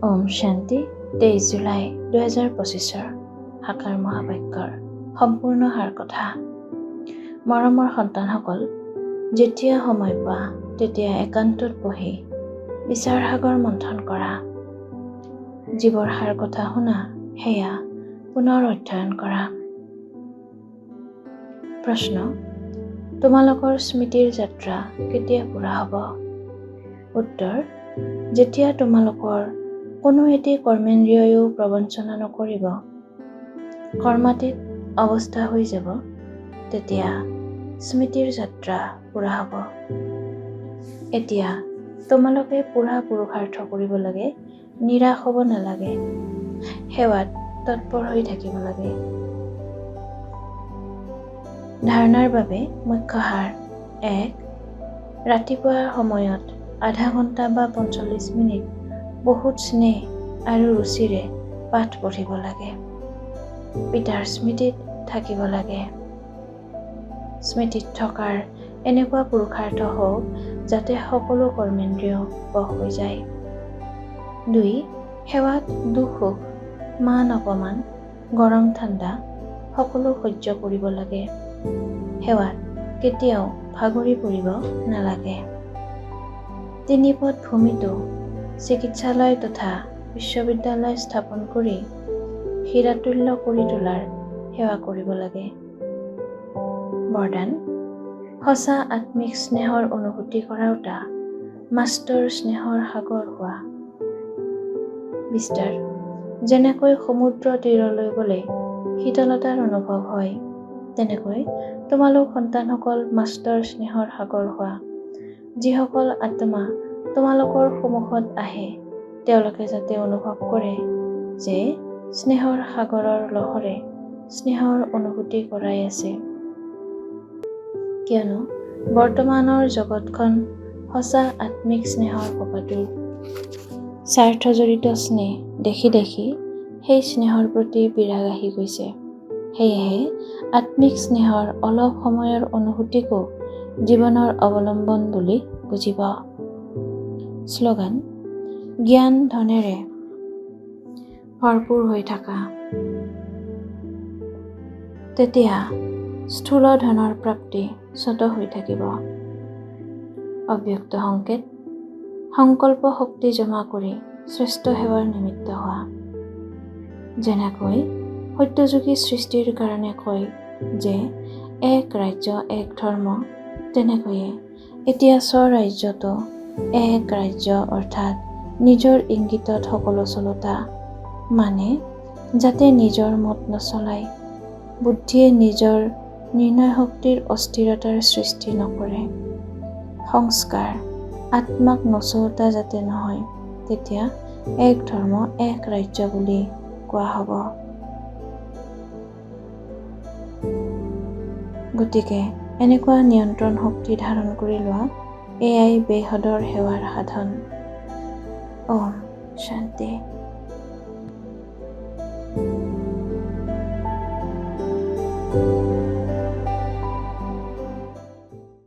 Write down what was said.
ওম শান্তি 23 জুলাই 2025 সাকাৰ মহাবাক্যৰ সম্পূৰ্ণ সাৰ কথা। মৰমৰ সন্তানসকল, যেতিয়া সময় পোৱা তেতিয়া একান্তত বহি বিচাৰ সাগৰ মন্থন কৰা, জীৱৰ সাৰ কথা শুনা, সেয়া পুনৰ অধ্যয়ন কৰা। প্ৰশ্ন: তোমালোকৰ স্মৃতিৰ যাত্ৰা কেতিয়া পূৰা হ'ব? উত্তৰ: যেতিয়া তোমালোকৰ কোনো এটি কৰ্মেন্দ্ৰিয়ও প্ৰবঞ্চনা নকৰিব, কৰ্মাতীত অৱস্থা হৈ যাব, তেতিয়া স্মৃতিৰ যাত্ৰা পূৰা হ'ব। এতিয়া তোমালোকে পূৰা পুৰুষাৰ্থ কৰিব লাগে, নিৰাশ হ'ব নালাগে, সেৱাত তৎপৰ হৈ থাকিব লাগে। ধাৰণাৰ বাবে মুখ্য সাৰ: 1. ৰাতিপুৱাৰ সময়ত আধা ঘণ্টা বা 45 মিনিট বহুত স্নেহ আৰু ৰুচিৰে পাঠ পঢ়িব লাগে। পিতাৰ স্মৃতিত থাকিব লাগে। স্মৃতিত থকাৰ এনেকুৱা পুৰুষাৰ্থ হওক যাতে সকলো কৰ্মেন্দ্ৰিয় বশ হৈ যায়। 2. সেৱাত দুখ সুখ, মান অপমান, গৰম ঠাণ্ডা সকলো সহ্য কৰিব লাগে। সেৱাত কেতিয়াও ভাগৰি পৰিব নালাগে। 3 পদ ভূমিতো চিকিৎসালয় তথা বিশ্ববিদ্যালয় স্থাপন কৰি হীৰাতুল্য কৰি তোলাৰ সেৱা কৰিব লাগে। বৰদান: সঁচা আত্মিক স্নেহৰ অনুভূতি কৰাওঁতা, মাষ্টৰ স্নেহৰ সাগৰ হোৱা। বিস্তাৰ: যেনেকৈ সমুদ্ৰ তীৰলৈ গ'লে শীতলতাৰ অনুভৱ হয়, তেনেকৈ তোমালোক সন্তানসকল মাষ্টৰ স্নেহৰ সাগৰ হোৱা। যিসকল আত্মা তোমালোকৰ সন্মুখত আহে, তেওঁলোকে যাতে অনুভৱ কৰে যে স্নেহৰ সাগৰৰ লহৰে স্নেহৰ অনুভূতি কৰাই আছে। কিয়নো বৰ্তমানৰ জগতখন সঁচা আত্মিক স্নেহৰ প্ৰপাতোৰ। স্বাৰ্থজড়িত স্নেহ দেখি দেখি সেই স্নেহৰ প্ৰতি বিৰাগ আহি গৈছে। সেয়েহে আত্মিক স্নেহৰ অলপ সময়ৰ অনুভূতিকো জীৱনৰ অৱলম্বন বুলি বুজিব। শ্লোগান: জ্ঞান ধনেৰে ভৰপূৰ হৈ থাকা, তেতিয়া স্থূল ধনৰ প্ৰাপ্তি স্বত হৈ থাকিব। অব্যক্ত সংকেত: সংকল্প শক্তি জমা কৰি শ্ৰেষ্ঠ সেৱাৰ নিমিত্ত হোৱা। যেনেকৈ সত্যযুগী সৃষ্টিৰ কাৰণে কয় যে এক ৰাজ্য এক ধৰ্ম, তেনেকৈয়ে এতিয়া স্বৰাজ্যতো এক ৰাজ্য অৰ্থাৎ নিজৰ ইংগিতত সকলো চলোতা, মানে যাতে নিজৰ মত নচলায়, বুদ্ধিয়ে নিজৰ নিৰ্ণয় শক্তিৰ অস্থিৰতাৰ সৃষ্টি নকৰে, সংস্কাৰ আত্মাক নচৌতা যাতে নহয়, তেতিয়া এক ধৰ্ম এক ৰাজ্য বুলি কোৱা হ'ব। গতিকে এনেকুৱা নিয়ন্ত্ৰণ শক্তি ধাৰণ কৰি লোৱা, এয়াই বেহদৰ সেৱাৰ সাধন। ওম শান্তি।